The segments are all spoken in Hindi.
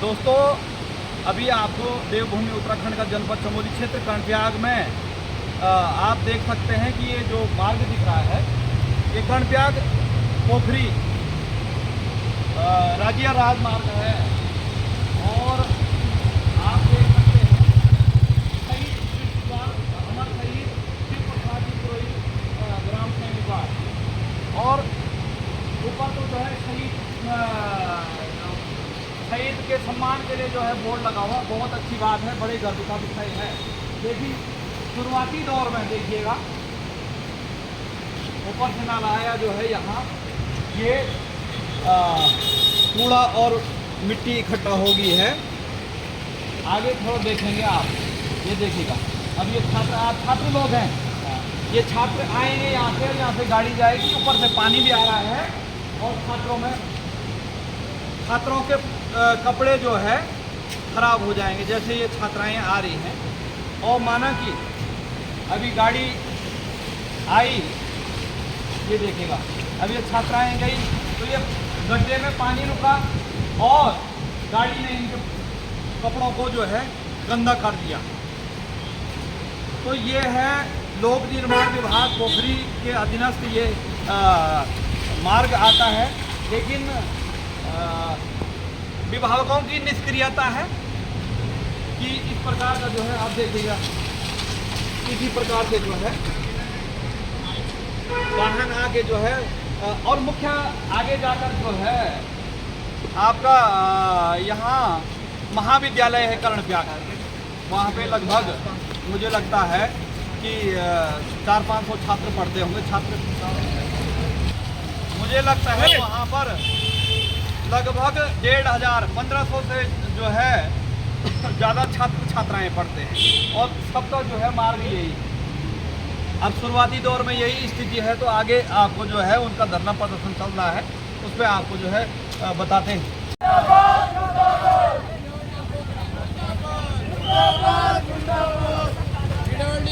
दोस्तों, अभी आपको देवभूमि उत्तराखंड का जनपद चमोली क्षेत्र कर्णप्रयाग में आप देख सकते हैं कि ये जो मार्ग दिख रहा है ये कर्णप्रयाग पोखरी राज्य राजमार्ग है। और आप देख सकते हैं शहीद अमर शहीद शिव प्रसाद जी पुरोहित ग्राम सैनिक और ऊपर तो जो है शहीद के सम्मान के लिए जो है बोर्ड लगा हुआ, बहुत अच्छी बात है, बड़े गर्व का विषय है। लेकिन शुरुआती दौर में देखिएगा ऊपर से नाला आया जो है यहाँ ये कूड़ा और मिट्टी इकट्ठा हो गई है। आगे थोड़ा देखेंगे आप, ये देखिएगा। अब ये छात्र लोग हैं, ये छात्र आएंगे यहाँ से गाड़ी जाएगी, ऊपर से पानी भी आ रहा है और छात्रों के कपड़े जो है खराब हो जाएंगे। जैसे ये छात्राएं आ रही हैं और माना कि अभी गाड़ी आई, ये देखिएगा, अब ये छात्राएं गई तो ये गड्ढे में पानी रुका और गाड़ी ने इनके कपड़ों को जो है गंदा कर दिया। तो ये है लोक निर्माण विभाग पोखरी के अधीनस्थ ये मार्ग आता है, लेकिन विभागों की निष्क्रियता है कि इस प्रकार का जो है आप देखिएगा इसी प्रकार से जो है वाहन आगे जो है और मुख्य आगे जाकर जो है आपका यहाँ महाविद्यालय है कर्णप्रयाग, वहाँ पे लगभग मुझे लगता है कि 400-500 छात्र पढ़ते होंगे। मुझे लगता है वहाँ पर लगभग 1500 से जो है ज़्यादा छात्राएं पढ़ते हैं और सबका जो है मार्ग यही। अब शुरुआती दौर में यही स्थिति है, तो आगे आपको जो है उनका धरना प्रदर्शन चल रहा है, उस पर आपको जो है बताते हैं।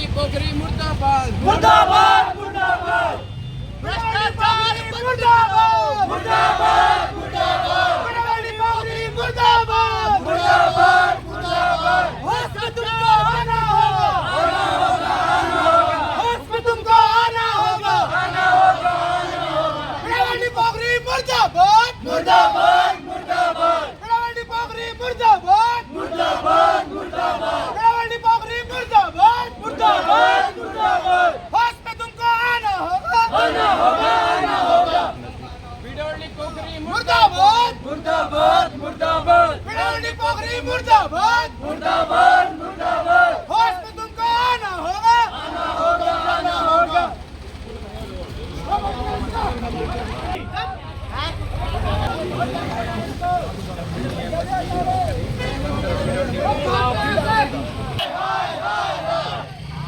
पोखरी मुर्दाबाद, मुर्दाबाद, मुर्दाबाद, भ्रष्टाचार मुर्दाबाद, मुर्दाबाद, मुर्दाबाद, पोखरी मुर्दाबाद, मुर्दाबाद, मुर्दाबाद, होश में तुमको आना होगा, आना होगा, आना होगा, होश में तुमको आना होगा, आना होगा, आना होगा, पोखरी मुर्दाबाद, मुर्दाबाद, मुर्दाबाद, पोखरी मुर्दाबाद, मुर्दाबाद, मुर्दाबाद, पोखरी मुर्दाबाद, मुर्दाबाद, मुर्दाबाद, होश में तुमको आना होगा, आना होगा, आना होगा, पोखरी मुर्दाबाद, मुर्दाबाद, मुर्दाबाद, पोखरी मुर्दाबाद, मुर्दाबाद, मुर्दाबाद, होश में तुमको आना होगा, आना होगा, आना होगा।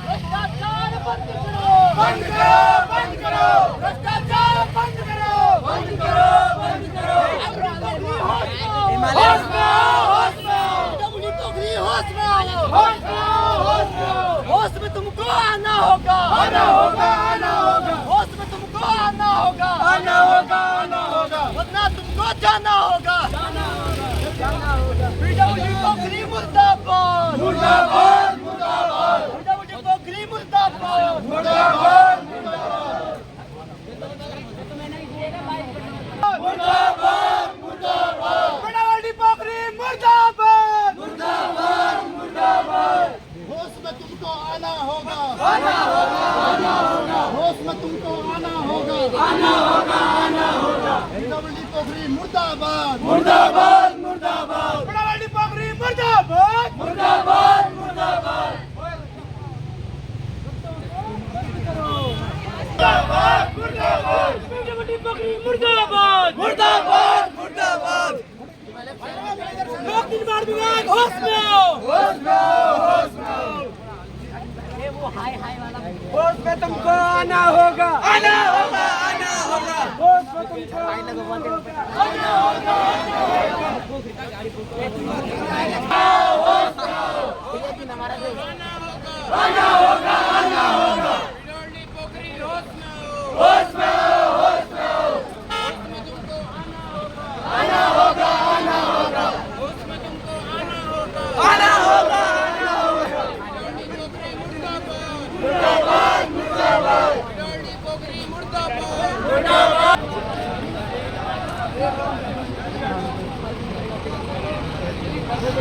भ्रष्टाचार बंद करो, बंद करो, बंद करो, भ्रष्टाचार बंद करो, बंद करो, बंद करो, होश में आओ, होश में आओ, पोखरी होश में आओ, होश में आओ, होश में आओ, होश में तुमको आना होगा, आना होगा, आना होगा, होश में तुमको आना होगा, आना होगा, आना होगा, वरना तुमको जाना होगा, जाना होगा, जाना होगा, पोखरी मुर्दाबाद, मुर्दाबाद, मुर्दाबाद, पोखरी मुर्दाबाद, मुर्दाबाद, मुर्दाबाद, मुर्दाबाद, बड़ावाली पोखरी मुर्दाबाद, मुर्दाबाद, मुर्दाबाद, होश में तुमको आना होगा, आना होगा, आना होगा, होश में तुमको आना होगा, आना होगा, आना होगा, बड़ावाली पोखरी मुर्दाबाद, मुर्दाबाद, मुर्दाबाद, बड़ावाली पोखरी मुर्दाबाद, मुर्दाबाद, मुर्दाबाद, मुर्दाबाद, मुर्दाबाद, बड़ावाली पोखरी मुर्दाबाद, मुर्दाबाद, मुर्दाबाद, लोक निर्माण विभाग होश में आओ, होश में आओ, होश में आओ, होश में तुमको आना होगा, आना होगा, आना होगा, होश में तुमको आना होगा, आना होगा, आना होगा, आना होगा, होश में आओ, होश में आओ, आना होगा, आना होगा, नमस्कार,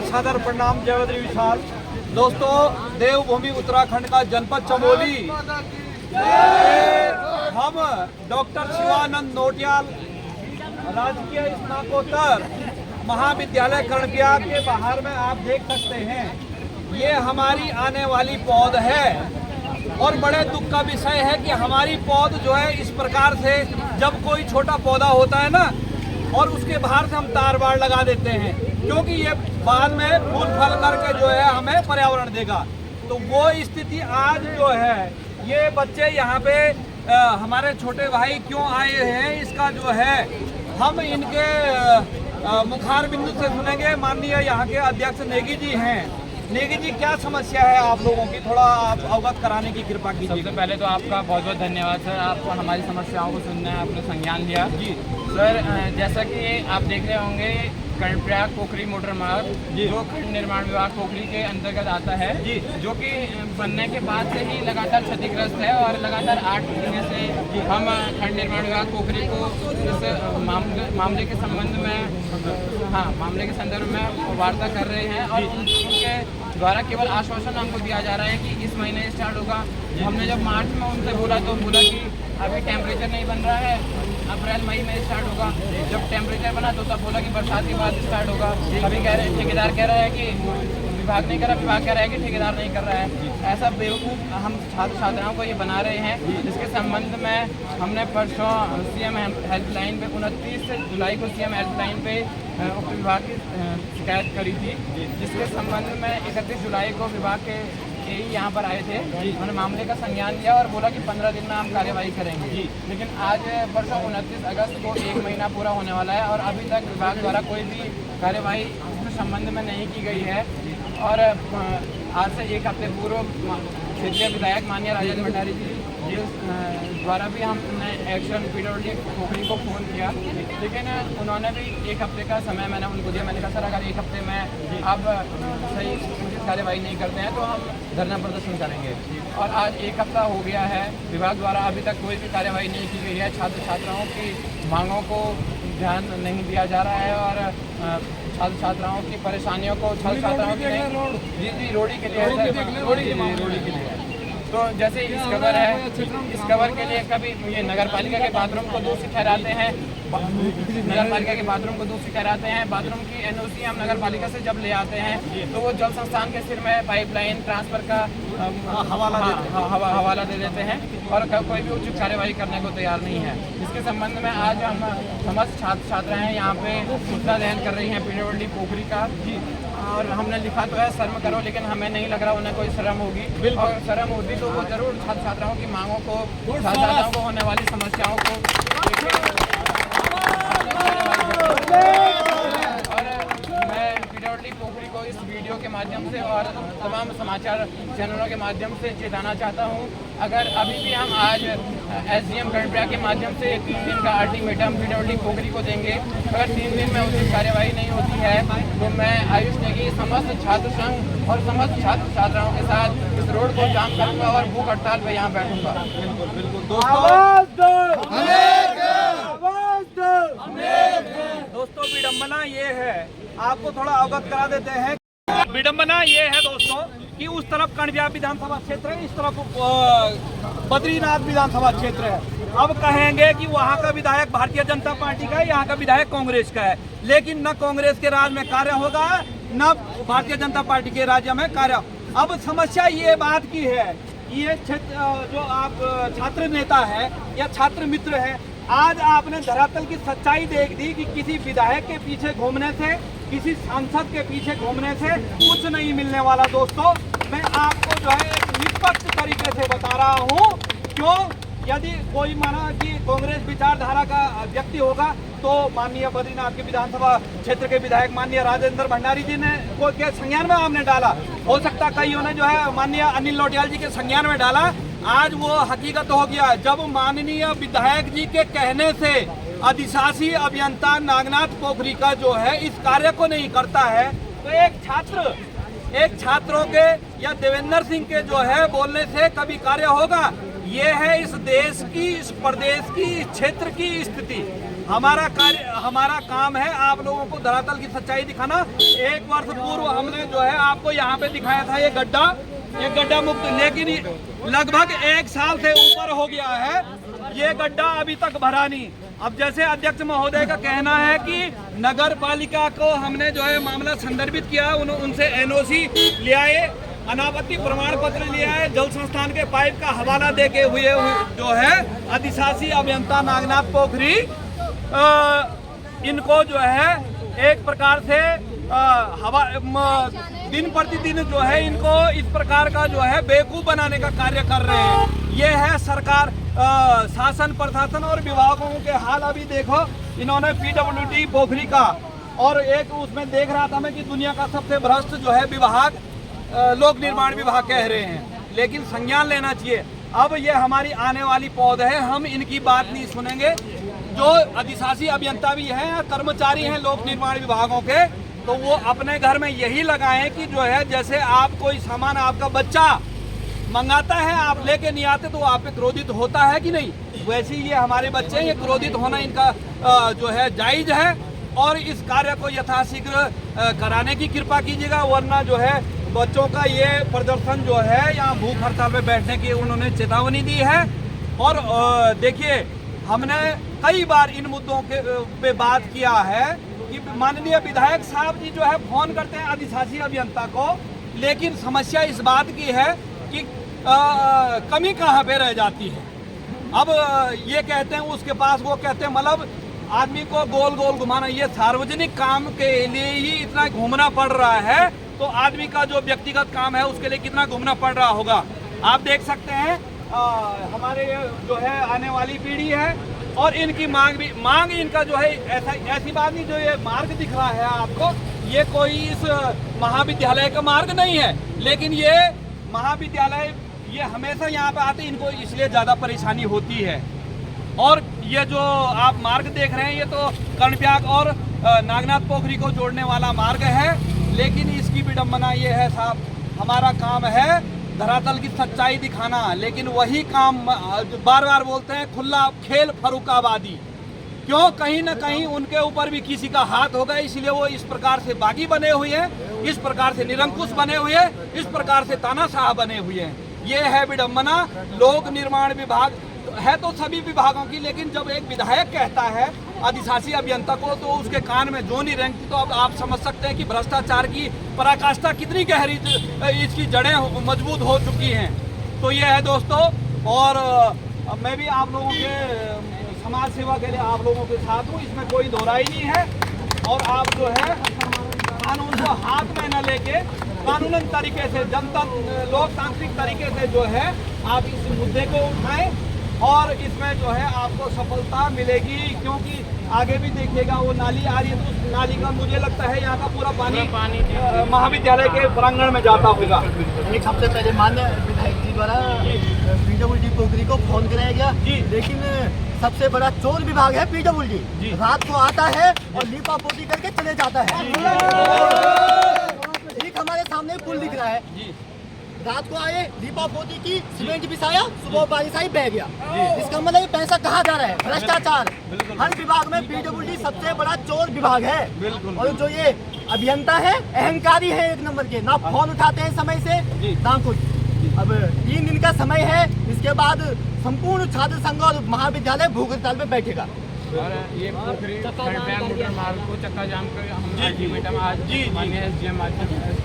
सादर प्रणाम, जय बद्री विशाल। दोस्तों, देवभूमि उत्तराखंड का जनपद चमोली, हम डॉक्टर शिवानंद नोटियाल राजकीय स्नातकोत्तर महाविद्यालय कर्णप्रयाग के बाहर में आप देख सकते हैं, ये हमारी आने वाली पौध है। और बड़े दुख का विषय है कि हमारी पौध जो है इस प्रकार से, जब कोई छोटा पौधा होता है ना, और उसके बाहर से हम तार बाड़ लगा देते हैं, क्योंकि ये बाद में फूल फल करके जो है हमें पर्यावरण देगा। तो वो स्थिति आज जो है, ये बच्चे यहाँ पे हमारे छोटे भाई क्यों आए हैं, इसका जो है हम इनके मुखार बिंदु से सुनेंगे। माननीय यहाँ के अध्यक्ष नेगी जी हैं। नेगी जी, क्या समस्या है आप लोगों की, थोड़ा आप अवगत कराने की कृपा कीजिए। सबसे पहले तो आपका बहुत बहुत धन्यवाद सर, आपको हमारी समस्याओं को सुनना है, आपने संज्ञान लिया। जी सर, जैसा कि आप देख रहे होंगे, कर्णप्रयाग पोखरी मोटर मार्ग जो खंड निर्माण विभाग पोखरी के अंतर्गत आता है, जी, जो कि बनने के बाद से ही लगातार क्षतिग्रस्त है और लगातार 8 महीने से हम खंड निर्माण विभाग पोखरी को इस मामले के संबंध में, मामले के संदर्भ में वार्ता कर रहे हैं। और उनके द्वारा केवल आश्वासन हमको दिया जा रहा है कि इस महीने स्टार्ट होगा। हमने जब मार्च में उनसे बोला तो बोला कि अभी टेम्परेचर नहीं बन रहा है, अप्रैल मई में स्टार्ट होगा। जब टेम्परेचर बना तो तब बोला कि बरसात के बाद स्टार्ट होगा। अभी कह रहे हैं, ठेकेदार कह रहा है कि विभाग नहीं कर रहा, विभाग कह रहा है कि ठेकेदार नहीं कर रहा है। ऐसा बेवकूफ़ हम छात्र छात्राओं को ये बना रहे हैं, जिसके संबंध में हमने परसों सीएम हेल्पलाइन पे 29 जुलाई को सीएम हेल्पलाइन पे उक्त विभाग की शिकायत करी थी, जिसके संबंध में 31 जुलाई को विभाग के यहाँ पर आए थे। उन्होंने मामले का संज्ञान लिया और बोला कि 15 दिन में हम कार्यवाही करेंगे। लेकिन आज परसों 29 अगस्त को 1 महीना पूरा होने वाला है और अभी तक विभाग द्वारा कोई भी कार्यवाही इस संबंध में नहीं की गई है। और आज से 1 हफ्ते पूर्व क्षेत्रीय विधायक माननीय राजेंद्र भंडारी जी द्वारा भी हमने एक्शन पीडब्ल्यूडी पोखरी को फ़ोन किया, लेकिन उन्होंने भी 1 हफ्ते का समय मैंने उनको दिया। मैंने कहा सर, अगर 1 हफ्ते में आप सही कार्यवाही नहीं करते हैं तो हम धरना प्रदर्शन करेंगे। और आज 1 हफ्ता हो गया है, विभाग द्वारा अभी तक कोई भी कार्यवाही नहीं की गई है। छात्र छात्राओं की मांगों को ध्यान नहीं दिया जा रहा है और छात्र छात्राओं की परेशानियों को, छात्र छात्राओं की जी रोडी के लिए, रोडी के लिए। तो जैसे इस कवर है, इस कवर के लिए कभी ये नगर पालिका के बाथरूम को दोषी ठहराते हैं, नगर पालिका के बाथरूम को दोषी ठहराते हैं। बाथरूम की एनओसी हम नगर पालिका से जब ले आते हैं तो वो जल संस्थान के सिर में पाइपलाइन ट्रांसफर का हवाला दे देते हैं और कोई भी उचित कार्यवाही करने को तैयार नहीं है। इसके संबंध में आज हम समस्त छात्र छात्राएं यहाँ पे सूचना दहन कर रही हैं पीडब्ल्यूडी पोखरी का। और हमने लिखा तो है शर्म करो, लेकिन हमें नहीं लग रहा उन्हें कोई शर्म होगी। और शर्म होती तो वो जरूर छात्र छात्राओं की मांगों को, छात्र छात्राओं को होने वाली समस्याओं को पोखरी को इस वीडियो के माध्यम से और तमाम समाचार चैनलों के माध्यम से चेताना चाहता हूं, अगर अभी भी हम आज एसडीएम कर्णप्रयाग के माध्यम से 3 दिन का अल्टीमेटम पीडब्ल्यूडी पोखरी को देंगे, अगर 3 दिन में उचित कार्यवाही नहीं होती है तो मैं आयुष नेगी समस्त छात्र संघ और समस्त छात्र छात्राओं के साथ इस रोड को जाम करूंगा और भूख हड़ताल पर यहाँ बैठूंगा। दोस्तों, विडम्बना ये है, आपको थोड़ा अवगत करा देते हैं। विडम्बना ये है दोस्तों कि उस तरफ कर्णप्रयाग विधानसभा क्षेत्र है, इस तरफ बद्रीनाथ विधानसभा क्षेत्र है। अब कहेंगे कि वहाँ का विधायक भारतीय जनता पार्टी का है, यहाँ का विधायक कांग्रेस का है, लेकिन न कांग्रेस के राज में कार्य होगा न भारतीय जनता पार्टी के राज्य में कार्य। अब समस्या ये बात की है, ये क्षेत्र जो आप छात्र नेता है या छात्र मित्र है, आज आपने धरातल की सच्चाई देख दी कि किसी विधायक के पीछे घूमने से, किसी सांसद के पीछे घूमने से कुछ नहीं मिलने वाला। दोस्तों, मैं आपको जो है एक निष्पक्ष तरीके से बता रहा हूँ। क्यों? यदि कोई माना कि कांग्रेस विचारधारा का व्यक्ति होगा तो माननीय बद्रीनाथ के विधानसभा क्षेत्र के विधायक माननीय राजेंद्र भंडारी जी ने को के संज्ञान में आपने डाला, हो सकता कईयों ने जो है माननीय अनिल नोटियाल जी के संज्ञान में डाला। आज वो हकीकत हो गया जब माननीय विधायक जी के कहने से अधिशासी अभियंता नागनाथ पोखरी का जो है इस कार्य को नहीं करता है, तो एक छात्रों के या देवेंद्र सिंह के जो है बोलने से कभी कार्य होगा? ये है इस देश की, इस प्रदेश की, इस क्षेत्र की स्थिति। हमारा काम है आप लोगों को धरातल की सच्चाई दिखाना। 1 वर्ष पूर्व हमने जो है आपको यहाँ पे दिखाया था ये गड्ढा मुक्त, लेकिन लगभग 1 साल से ऊपर हो गया है, ये गड्ढा अभी तक भरा नहीं। अब जैसे अध्यक्ष महोदय का कहना है कि नगर पालिका को हमने जो है मामला संदर्भित किया, उनसे NOC ले आए, अनापत्ति प्रमाण पत्र ले आए, जल संस्थान के पाइप का हवाला देके हुए जो है अधिशासी अभियंता नागनाथ पोखरी इनको जो है एक प्रकार से दिन प्रतिदिन जो है इनको इस प्रकार का जो है बेवकूफ बनाने का कार्य कर रहे हैं। ये है सरकार, शासन प्रशासन और विभागों के हाल। अभी देखो इन्होंने PWD पोखरी का, और एक उसमें देख रहा था मैं कि दुनिया का सबसे भ्रष्ट जो है विभाग लोक निर्माण विभाग कह रहे हैं, लेकिन संज्ञान लेना चाहिए। अब ये हमारी आने वाली पौध है, हम इनकी बात नहीं सुनेंगे। जो अधिशासी अभियंता भी हैं, कर्मचारी हैं लोक निर्माण विभागों के, तो वो अपने घर में यही लगाएं कि जो है जैसे आप कोई सामान आपका बच्चा मंगाता है, आप लेके नहीं आते तो आप पे क्रोधित होता है कि नहीं, वैसे ही ये हमारे बच्चे, ये क्रोधित होना इनका जो है जायज है। और इस कार्य को यथाशीघ्र कराने की कृपा कीजिएगा, वरना जो है बच्चों का ये प्रदर्शन जो है यहाँ भूख हड़ताल पे बैठने की उन्होंने चेतावनी दी है। और देखिए हमने कई बार इन मुद्दों के पे बात किया है कि माननीय विधायक साहब जी जो है फोन करते हैं अधिशासी अभियंता को, लेकिन समस्या इस बात की है कि कमी कहाँ पे रह जाती है। अब ये कहते हैं उसके पास, वो कहते हैं मतलब आदमी को गोल गोल घुमाना, ये सार्वजनिक काम के लिए ही इतना घूमना पड़ रहा है, तो आदमी का जो व्यक्तिगत काम है उसके लिए कितना घूमना पड़ रहा होगा। आप देख सकते हैं हमारे जो है आने वाली पीढ़ी है और इनकी मांग इनका जो है ऐसी बात नहीं, जो ये मार्ग दिख रहा है आपको, ये कोई इस महाविद्यालय का मार्ग नहीं है, लेकिन ये महाविद्यालय ये हमेशा यहाँ पे आते, इनको इसलिए ज़्यादा परेशानी होती है। और ये जो आप मार्ग देख रहे हैं ये तो कर्णप्रयाग और नागनाथ पोखरी को जोड़ने वाला मार्ग है, लेकिन इसकी विडंबना ये है साहब, हमारा काम है धरातल की सच्चाई दिखाना, लेकिन वही काम बार बार बोलते हैं खुला खेल फर्रुखाबादी। क्यों? कहीं ना कहीं उनके ऊपर भी किसी का हाथ होगा, इसलिए वो इस प्रकार से बागी बने हुए हैं, इस प्रकार से निरंकुश बने हुए हैं, इस प्रकार से तानाशाह बने हुए हैं। ये है विडंबना। लोक निर्माण विभाग है तो सभी विभागों की, लेकिन जब एक विधायक कहता है अधिशासी अभियंता को, तो उसके कान में जो नहीं रेंगती, तो अब आप समझ सकते हैं कि भ्रष्टाचार की पराकाष्ठा कितनी गहरी इसकी जड़ें मजबूत हो चुकी हैं। तो ये है दोस्तों, और मैं भी आप लोगों के समाज सेवा के लिए आप लोगों के साथ हूँ, इसमें कोई दोहराई नहीं है। और आप जो है कानून को हाथ में न लेके कानूनन तरीके से, जनता लोकतांत्रिक तरीके से जो है आप इस मुद्दे को उठाएं और इसमें जो है आपको सफलता मिलेगी। क्योंकि आगे भी देखिएगा वो नाली आ रही है, तो उस नाली का मुझे लगता है यहाँ का पूरा पानी महाविद्यालय के प्रांगण में जाता होगा। एक हफ्ते पहले मान्य विधायक जी द्वारा PWD पोखरी को फोन कराया गया, लेकिन सबसे बड़ा चोर विभाग है PWD। रात को आता है और लीपा पोती करके चले जाता है। ठीक हमारे सामने पुल दिख रहा है, रात को आए, लीपा पोती की, सीमेंट बिछाया, सुबह बारिश आई, बह गया। इसका मतलब ये पैसा कहाँ जा रहा है? भ्रष्टाचार। हर विभाग में PWD सबसे बड़ा चोर विभाग है। और जो ये अभियंता है अहंकारी है एक नंबर के, ना फोन उठाते हैं समय से ना कुछ। अब 3 दिन का समय है, इसके बाद संपूर्ण छात्र संघ और महाविद्यालय भूख हड़ताल में बैठेगा। और ये पोखरी कर्णप्रयाग मोटर मार्ग को चक्का जाम कर हम अल्टीमेटम आज माननीय SDM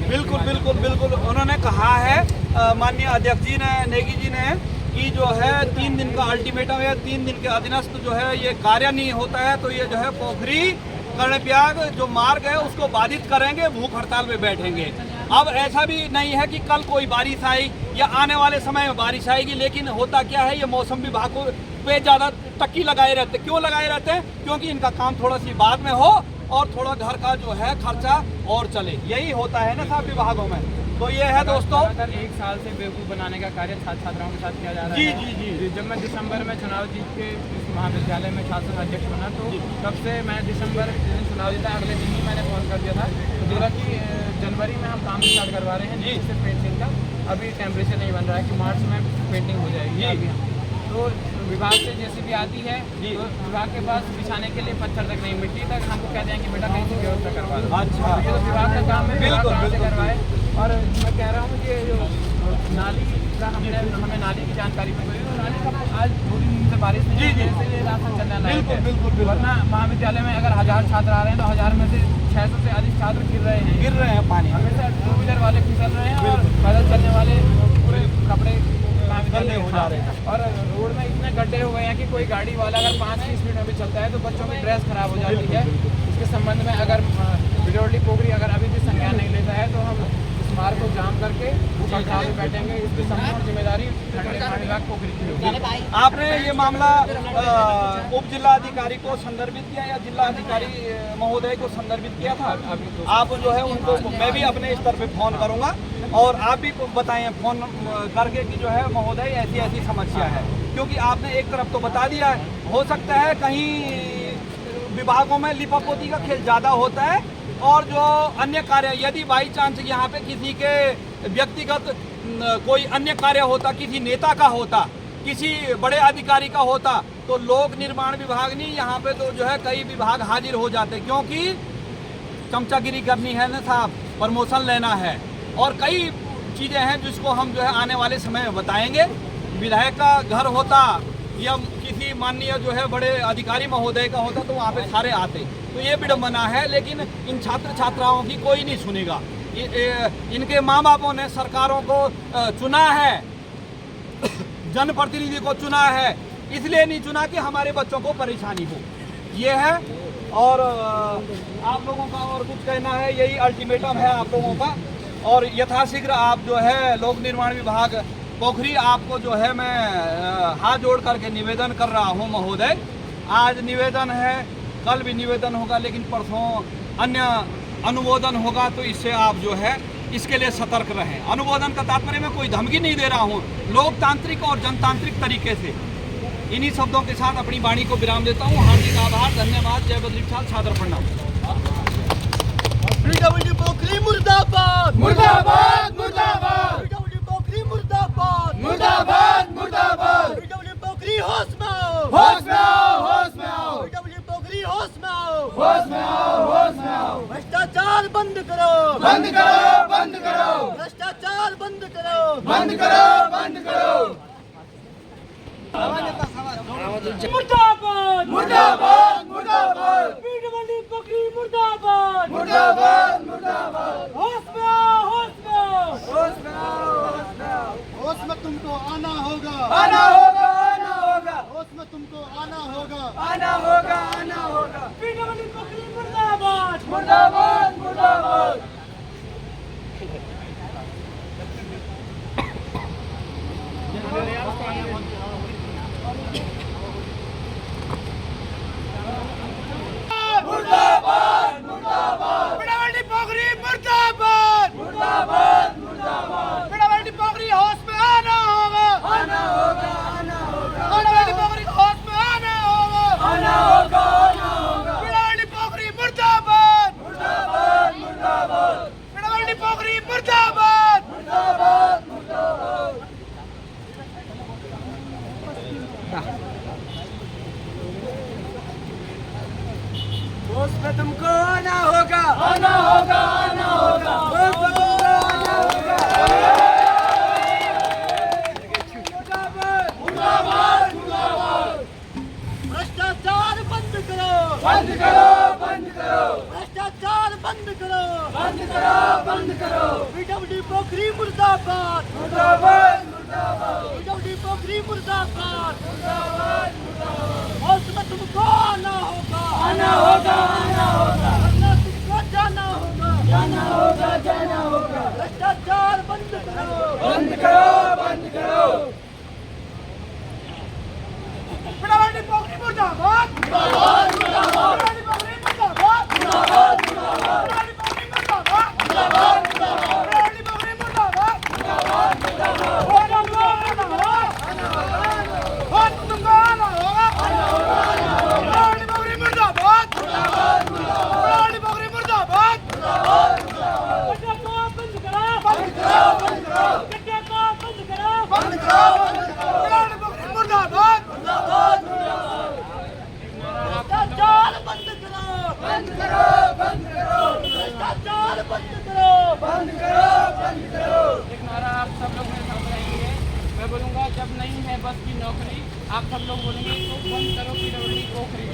बिल्कुल उन्होंने कहा है माननीय अध्यक्ष जी ने, नेगी जी ने, कि जो है 3 दिन का अल्टीमेटम है, 3 दिन के अधीनस्थ जो है ये कार्य नहीं होता है, तो ये जो है पोखरी कर्णप्रयाग जो मार्ग है उसको बाधित करेंगे, भूख हड़ताल में बैठेंगे। अब ऐसा भी नहीं है कि कल कोई बारिश आई या आने वाले समय में बारिश आएगी, लेकिन होता क्या है, ये मौसम विभाग को पे ज़्यादा टक्की लगाए रहते। क्यों लगाए रहते हैं? क्योंकि इनका काम थोड़ा सी बाद में हो और थोड़ा घर का जो है खर्चा और चले, यही होता है ना साहब विभागों में। तो ये है दोस्तों, लगातार 1 साल से बेवकूफ़ बनाने का कार्य छात्र छात्राओं के साथ किया जा रहा जी है। जी जी। जब मैं दिसंबर में चुनाव जीत के इस महाविद्यालय में छात्र अध्यक्ष बना, तो तब से मैं दिसंबर जिस दिन चुनाव जीता अगले दिन ही मैंने फ़ोन कर दिया था, तो बोला कि जनवरी में हम काम स्टार्ट करवा रहे हैं जी से पेंटिंग का। अभी टेम्परेचर नहीं बन रहा है कि मार्च में पेंटिंग हो जाएगी अभी हम। तो विभाग से JCB आती है, तो विभाग के पास बिछाने के लिए पत्थर तक नहीं, मिट्टी तक हमको कहते हैं कि बेटा कहीं से व्यवस्था करवा दो। अच्छा। तो ये तो विभाग का काम है, विभाग बिल्कुल, कहाँ से बिल्कुल। करवाए। और मैं कह रहा हूँ कि जो नाली का हमें नाली की जानकारी मिली, तो नाली का आज 2 दिन से बारिश नहीं जी, जी। है, इसलिए रास्ता चलना लायक बिल्कुल, है। बिल्कुल, बिल्कुल। वरना महाविद्यालय में अगर 1000 छात्र आ रहे हैं तो 1000 में से 600 से अधिक छात्र गिर रहे हैं पानी। हमेशा। 2 व्हीलर वाले फिसल रहे हैं और पैदल चलने वाले पूरे कपड़े गंदे हो जा रहे हैं। और रोड में इतने गड्ढे हो गए हैं कि कोई गाड़ी वाला अगर 5 की स्पीड में भी चलता है तो बच्चों की ड्रेस खराब हो जाती है। इसके संबंध में अगर बिजौली पोखरी अगर अभी भी संज्ञान नहीं लेता है तो हम इस मार्ग को जाम करके चौराहे पे बैठेंगे। इसकी संपूर्ण जिम्मेदारी खंड निर्माण विभाग पोखरी की होगी। आपने ये मामला उप जिलाधिकारी को संदर्भित किया या जिलाधिकारी महोदय को संदर्भित किया था? आप जो है उनको, मैं भी अपने स्तर पे फोन करूंगा और आप भी बताएं फोन करके कि जो है महोदय ऐसी ऐसी समस्या है, क्योंकि आपने एक तरफ तो बता दिया है। हो सकता है कहीं विभागों में लिपापोती का खेल ज़्यादा होता है और जो अन्य कार्य, यदि बाई चांस यहाँ पे किसी के व्यक्तिगत कोई अन्य कार्य होता, किसी नेता का होता, किसी बड़े अधिकारी का होता, तो लोक निर्माण विभाग नहीं, यहाँ पे तो जो है कई विभाग हाजिर हो जाते, क्योंकि चमचागिरी करनी है ना साहब, प्रमोशन लेना है और कई चीज़ें हैं जिसको हम जो है आने वाले समय में बताएंगे। विधायक का घर होता या किसी माननीय जो है बड़े अधिकारी महोदय का होता तो वहाँ पे सारे आते, तो ये विडम्बना है। लेकिन इन छात्र छात्राओं की कोई नहीं सुनेगा। इनके माँ बापों ने सरकारों को चुना है, जनप्रतिनिधि को चुना है, इसलिए नहीं चुना कि हमारे बच्चों को परेशानी हो। ये है। और आप लोगों का और कुछ कहना है? यही अल्टीमेटम है आप लोगों का। और यथाशीघ्र आप जो है लोक निर्माण विभाग पोखरी, आपको जो है मैं हाथ जोड़ करके निवेदन कर रहा हूं महोदय। आज निवेदन है, कल भी निवेदन होगा, लेकिन परसों अन्य अनुमोदन होगा, तो इससे आप जो है इसके लिए सतर्क रहें। अनुमोदन का तात्पर्य मैं कोई धमकी नहीं दे रहा हूं, लोकतांत्रिक और जनतांत्रिक तरीके से। इन्हीं शब्दों के साथ अपनी वाणी को विराम देता हूं। हार्दिक आभार, धन्यवाद। जय बद्री विशाल, सादर प्रणाम। पोखरी मुर्दाबाद, मुर्दाबाद मुर्दाबाद पोखरी मुर्दाबाद, मुर्दाबाद मुर्दाबाद पोखरी होश में आओ, होश में आओ, होश में आओ, पोखरी होश में आओ, होश में आओ, होश में आओ। भ्रष्टाचार बंद करो, बंद करो, बंद करो, भ्रष्टाचार बंद करो, बंद करो, बंद करो। मुर्दाबाद मुर्दाबाद मुर्दाबाद पीडब्ल्यूडी पोखरी मुर्दाबाद मुर्दाबाद मुर्दाबाद। होश में आओ, होश में आओ। होश में आओ, होश में आओ। होश में तुमको आना होगा, आना होगा, आना होगा, होश में तुमको आना होगा, आना होगा, आना होगा। पीडब्ल्यूडी पोखरी मुर्दाबाद मुर्दाबाद मुर्दाबाद। मुर्दाबाद मुर्दाबाद पीडब्ल्यूडी पोखरी मुर्दाबाद मुर्दाबाद मुर्दाबाद। पीडब्ल्यूडी पोखरी होश में आना होगा, आना होगा, आना होगा, पीडब्ल्यूडी पोखरी होश में आना होगा, आना होगा, आना होगा। पीडब्ल्यूडी पोखरी मुर्दाबाद, मुर्दाबाद मुर्दाबाद पीडब्ल्यूडी पोखरी मुर्दाबाद। मुर्दाबाद मुर्दाबाद। होश में तुमको आना होगा, आना होगा, आना होगा, होश में तुमको आना होगा। मुर्दाबाद मुर्दाबाद। भ्रष्टाचार बंद करो, बंद करो, बंद करो, भ्रष्टाचार बंद करो, बंद करो, बंद करो। पीडब्ल्यूडी पोखरी मुर्दाबाद, मुर्दाबाद मुर्दाबाद पीडब्ल्यूडी पोखरी मुर्दाबाद। मुर्दाबाद मुर्दाबाद। होश में तुमको आना होगा, आना होगा, आना होगा, वरना तुमको जाना होगा, जाना होगा, जाना होगा। भ्रष्टाचार बंद करो, बंद करो, बंद करो। पीडब्ल्यूडी पोखरी मुर्दाबाद, मुर्दाबाद मुर्दाबाद पीडब्ल्यूडी पोखरी मुर्दाबाद, मुर्दाबाद मुर्दाबाद पीडब्ल्यूडी पोखरी मुर्दाबाद, मुर्दाबाद मुर्दाबाद पीडब्ल्यूडी पोखरी मुर्दाबाद। बंद करो, बंद करो। एक नारा आप सब लोग मेरे साथ रहेंगे। मैं बोलूँगा जब नहीं है बस की नौकरी, आप सब लोग बोलेंगे तो बंद करो पीडब्ल्यूडी पोखरी।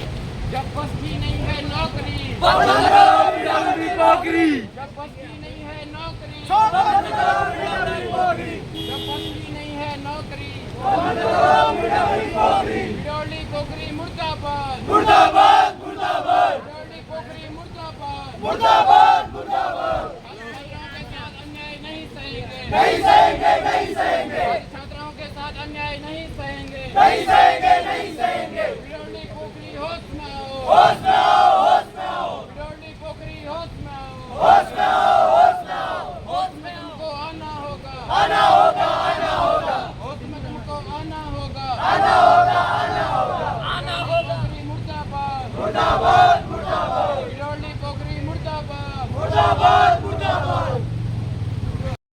जब बस की नहीं है नौकरी, बंद करो पीडब्ल्यूडी पोखरी। जब बस की नहीं है नौकरी, बंद करो पीडब्ल्यूडी पोखरी। जब बस की नहीं है नौकरी, बंद करो पीडब्ल्यूडी पोखरी। पीडब्ल्यूडी पोखरी मुर्दाबाद, मुर्दाबाद, मुर्दाबाद, पीडब्ल्यूडी पोखरी मुर्दाबाद। मुर्दाबाद, मुर्दाबाद। छात्राओं के साथ अन्याय नहीं सहेंगे, नहीं सहेंगे, नहीं सहेंगे, छात्राओं के साथ अन्याय नहीं सहेंगे, नहीं सहेंगे, नहीं सहेंगे। पीडब्ल्यूडी पोखरी होश में आओ, होश में आओ, होश में आओ, पीडब्ल्यूडी पोखरी होश में आओ, होश में आओ, होश में आओ। होश में तुमको आना होगा, आना होगा, आना होगा, होश में तुमको आना होगा, आना होगा, आना होगा। आना होगा। पोखरी मुर्दाबाद, मुर्दाबाद,